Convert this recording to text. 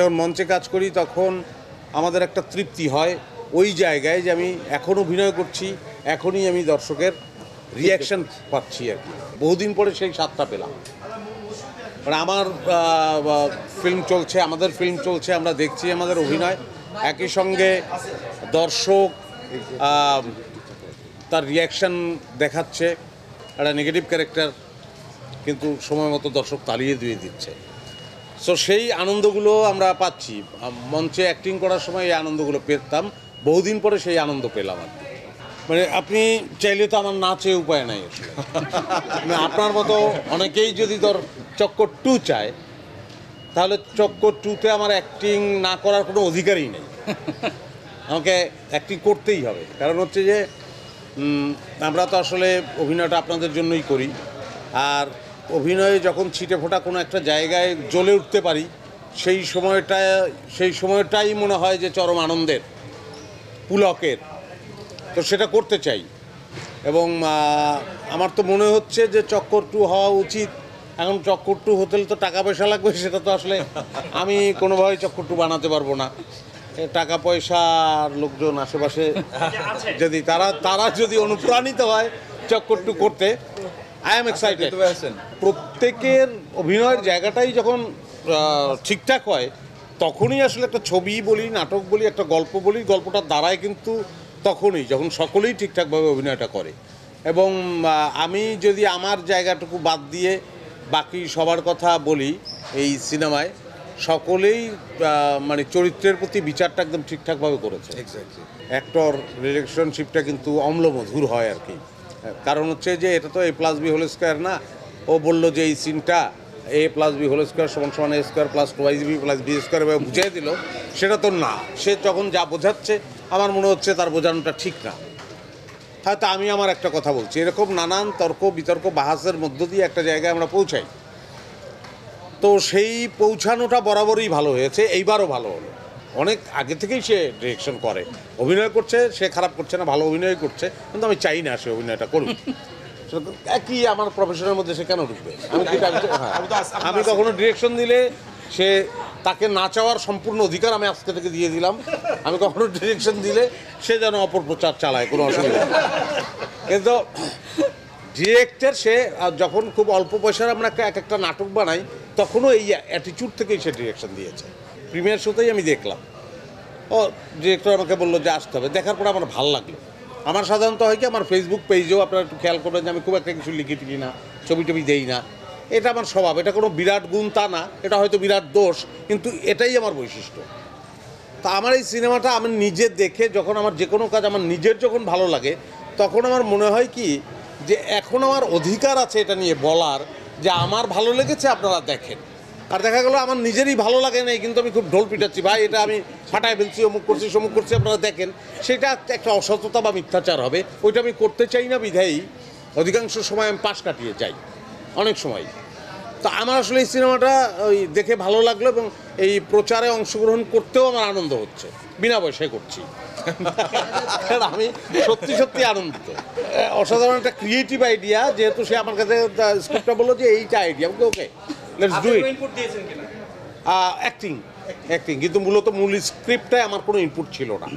যখন মঞ্চে কাজ করি তখন আমাদের একটা তৃপ্তি হয় ওই জায়গায় যে আমি এখন অভিনয় করছি, এখনই আমি দর্শকের রিয়াকশান পাচ্ছি আর কি। বহুদিন পরে সেই স্বাদটা পেলাম। মানে আমার ফিল্ম চলছে, আমাদের ফিল্ম চলছে, আমরা দেখছি আমাদের অভিনয়, একই সঙ্গে দর্শক তার রিয়াকশান দেখাচ্ছে। একটা নেগেটিভ ক্যারেক্টার কিন্তু সময় মতো দর্শক তালিয়ে দিয়ে দিচ্ছে। সো সেই আনন্দগুলো আমরা পাচ্ছি। মঞ্চে অ্যাক্টিং করার সময় এই আনন্দগুলো পেতাম, বহুদিন পরে সেই আনন্দ পেলাম আর কি। মানে আপনি চাইলে তো আমার না চেয়ে উপায় নাই আসলে। আপনার মতো অনেকেই যদি চক্কর 2 চায়, তাহলে চক্কর 2-তে আমার অ্যাক্টিং না করার কোনো অধিকারই নেই। আমাকে অ্যাক্টিং করতেই হবে। কারণ হচ্ছে যে আমরা তো আসলে অভিনয়টা আপনাদের জন্যই করি। আর অভিনয়ে যখন ছিটে ফোটা কোনো একটা জায়গায় জ্বলে উঠতে পারি, সেই সময়টাই মনে হয় যে চরম আনন্দের, পুলকের। তো সেটা করতে চাই। এবং আমার তো মনে হচ্ছে যে চক্কর 2 হওয়া উচিত। এখন চক্কর 2 হতে তো টাকা পয়সা লাগবে, সেটা তো আসলে আমি কোনোভাবেই চক্কর 2 বানাতে পারবো না। টাকা পয়সার লোকজন আশেপাশে যদি তারা যদি অনুপ্রাণিত হয় চক্কর 2 করতে, আই এম এক্সাইটেড। প্রত্যেকের অভিনয়ের জায়গাটাই যখন ঠিকঠাক হয়, তখনই আসলে একটা ছবি বলি, নাটক বলি, একটা গল্প বলি, গল্পটার দ্বারায় কিন্তু তখনই যখন সকলেই ঠিকঠাকভাবে অভিনয়টা করে। এবং আমি যদি আমার জায়গাটুকু বাদ দিয়ে বাকি সবার কথা বলি, এই সিনেমায় সকলেই মানে চরিত্রের প্রতি বিচারটা একদম ঠিকঠাকভাবে করেছে। এক্স্যাক্টলি। অ্যাক্টর রিলেশনশিপটা কিন্তু অম্লমধুর হয় আর কি। কারণ হচ্ছে যে এটা তো A+B² না। ও বললো যে এই সিনটা A+B² সমান A² + 2B + B² এভাবে বুঝিয়ে দিল, সেটা তো না। সে যখন যা বোঝাচ্ছে আমার মনে হচ্ছে তার বোঝানোটা ঠিক না। হয়তো আমি আমার একটা কথা বলছি, এরকম নানান তর্ক বিতর্ক বাহাসের মধ্য দিয়ে একটা জায়গায় আমরা পৌঁছাই। তো সেই পৌঁছানোটা বরাবরই ভালো হয়েছে, এইবারও ভালো হলো। অনেক আগে থেকেই সে ডিরেকশন করে, অভিনয় করছে, সে খারাপ করছে না, ভালো অভিনয় করছে। কিন্তু আমি চাই না সে অভিনয়টা করুক। একই আমার প্রফেশনের মধ্যে সে কেন ঢুকবে? আমি কখনো ডিরেকশন দিলে তাকে না চাওয়ার সম্পূর্ণ অধিকার আমি আজকে থেকে দিয়ে দিলাম। আমি কখনো ডিরেকশন দিলে সে যেন অপপ্রচার চালায়, কোনো অসুবিধা নেই। কিন্তু ডিরেক্টর সে যখন খুব অল্প পয়সার আমরা একটা নাটক বানাই, তখনও এই অ্যাটিটিউড থেকেই সে ডিরেকশন দিয়েছে। প্রিমিয়ার শোতেই আমি দেখলাম, ডিরেক্টর আমাকে বললো যে আসতে হবে। দেখার পরে আমার ভালো লাগলো। আমার সাধারণত হয় কি, আমার ফেসবুক পেজেও আপনারা একটু খেয়াল করবেন যে আমি খুব একটা কিছু লিখি টিকি না, ছবি টবি দেই না। এটা আমার স্বভাব, এটা কোনো বিরাট গুণ তা না, এটা হয়তো বিরাট দোষ, কিন্তু এটাই আমার বৈশিষ্ট্য। তা আমার এই সিনেমাটা আমি নিজে দেখে, যখন আমার যে কোনো কাজ আমার নিজের যখন ভালো লাগে, তখন আমার মনে হয় কি যে এখন আমার অধিকার আছে এটা নিয়ে বলার, যে আমার ভালো লেগেছে, আপনারা দেখেন। আর দেখা গেলো আমার নিজেরই ভালো লাগে নাই, কিন্তু আমি খুব ঢোল পিটাচ্ছি, ভাই এটা আমি ফাটাই ফেলছি, অমুক করছি সমুক করছি, আপনারা দেখেন। সেটা একটা অসততা বা মিথ্যাচার হবে। ওইটা আমি করতে চাই না, বিধায়ী অধিকাংশ সময় আমি পাশ কাটিয়ে যাই, অনেক সময়। তো আমার আসলে এই সিনেমাটা ওই দেখে ভালো লাগলো, এবং এই প্রচারে অংশগ্রহণ করতেও আমার আনন্দ হচ্ছে, বিনা পয়সায় করছি। আমি সত্যি সত্যি আনন্দিত। অসাধারণ একটা ক্রিয়েটিভ আইডিয়া, যেহেতু সে আমার কাছে স্ক্রিপ্টটা বললো যে এইটা idea, okay let's do it. Acting কিন্তু মূলত মূল স্ক্রিপ্টটায় আমার কোনো ইনপুট ছিল না।